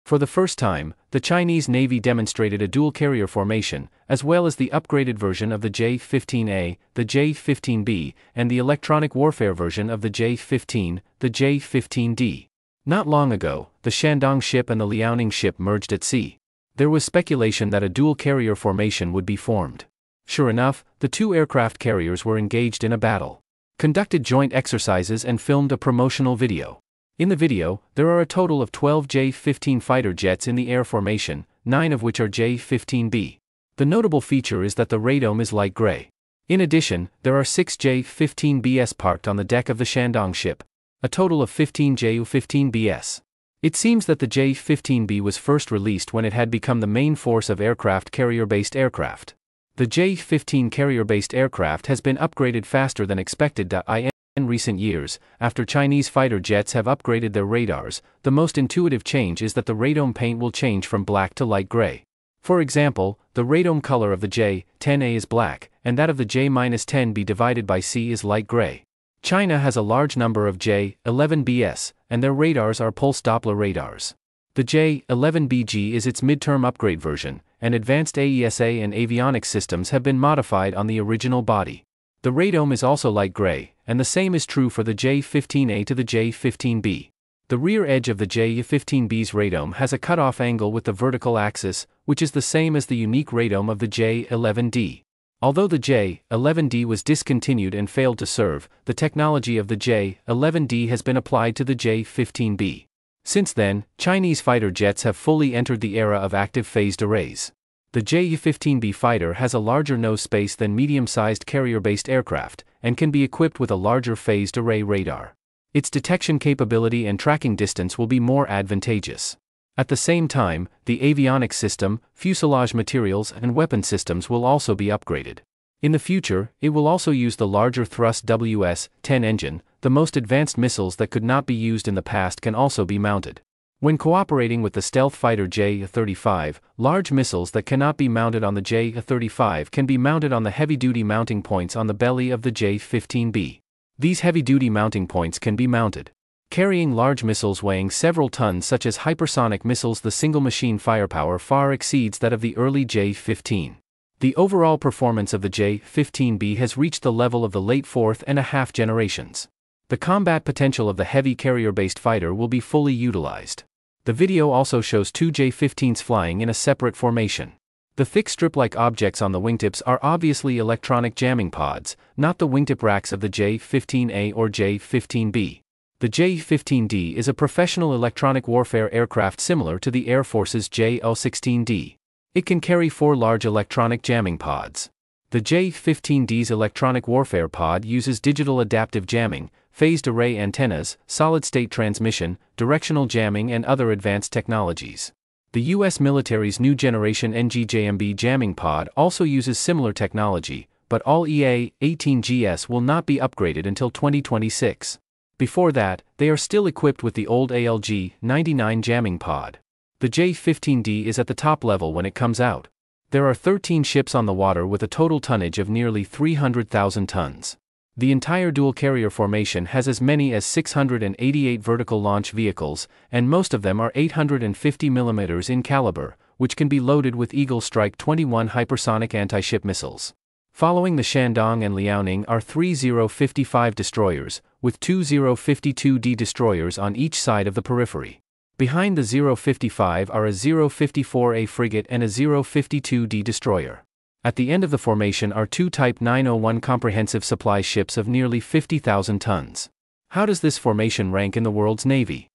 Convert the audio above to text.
For the first time, the Chinese Navy demonstrated a dual carrier formation, as well as the upgraded version of the J-15A, the J-15B, and the electronic warfare version of the J-15, the J-15D. Not long ago, the Shandong ship and the Liaoning ship merged at sea. There was speculation that a dual carrier formation would be formed. Sure enough, the two aircraft carriers were engaged in a battle, conducted joint exercises and filmed a promotional video. In the video, there are a total of 12 J-15 fighter jets in the air formation, 9 of which are J-15B. The notable feature is that the radome is light gray. In addition, there are 6 J-15Bs parked on the deck of the Shandong ship, a total of 15 Ju-15Bs. It seems that the J-15B was first released when it had become the main force of aircraft carrier-based aircraft. The J-15 carrier-based aircraft has been upgraded faster than expected. In recent years, after Chinese fighter jets have upgraded their radars, the most intuitive change is that the radome paint will change from black to light gray. For example, the radome color of the J-10A is black, and that of the J-10B divided by C is light gray. China has a large number of J-11Bs, and their radars are pulse Doppler radars. The J-11BG is its midterm upgrade version, and advanced AESA and avionics systems have been modified on the original body. The radome is also light gray, and the same is true for the J-15A to the J-15B. The rear edge of the J-15B's radome has a cutoff angle with the vertical axis, which is the same as the unique radome of the J-11D. Although the J-11D was discontinued and failed to serve, the technology of the J-11D has been applied to the J-15B. Since then, Chinese fighter jets have fully entered the era of active phased arrays. The J-15B fighter has a larger nose space than medium-sized carrier-based aircraft, and can be equipped with a larger phased array radar. Its detection capability and tracking distance will be more advantageous. At the same time, the avionics system, fuselage materials and weapon systems will also be upgraded. In the future, it will also use the larger thrust WS-10 engine. The most advanced missiles that could not be used in the past can also be mounted. When cooperating with the stealth fighter J-35, large missiles that cannot be mounted on the J-35 can be mounted on the heavy-duty mounting points on the belly of the J-15B. These heavy-duty mounting points can be mounted carrying large missiles weighing several tons such as hypersonic missiles. The single machine firepower far exceeds that of the early J-15. The overall performance of the J-15B has reached the level of the late fourth and a half generations. The combat potential of the heavy carrier-based fighter will be fully utilized. The video also shows two J-15s flying in a separate formation. The thick strip-like objects on the wingtips are obviously electronic jamming pods, not the wingtip racks of the J-15A or J-15B. The J-15D is a professional electronic warfare aircraft similar to the Air Force's J-16D. It can carry 4 large electronic jamming pods. The J-15D's electronic warfare pod uses digital adaptive jamming, phased array antennas, solid-state transmission, directional jamming and other advanced technologies. The U.S. military's new generation J15B jamming pod also uses similar technology, but all EA-18GS will not be upgraded until 2026. Before that, they are still equipped with the old ALG-99 jamming pod. The J-15D is at the top level when it comes out. There are 13 ships on the water with a total tonnage of nearly 300,000 tons. The entire dual carrier formation has as many as 688 vertical launch vehicles, and most of them are 850 mm in caliber, which can be loaded with Eagle Strike 21 hypersonic anti-ship missiles. Following the Shandong and Liaoning are 3 Ju-55 destroyers, with 2 Ju-52D destroyers on each side of the periphery. Behind the Ju-55 are a Ju-54A frigate and a Ju-52D destroyer. At the end of the formation are 2 Type 901 comprehensive supply ships of nearly 50,000 tons. How does this formation rank in the world's navy?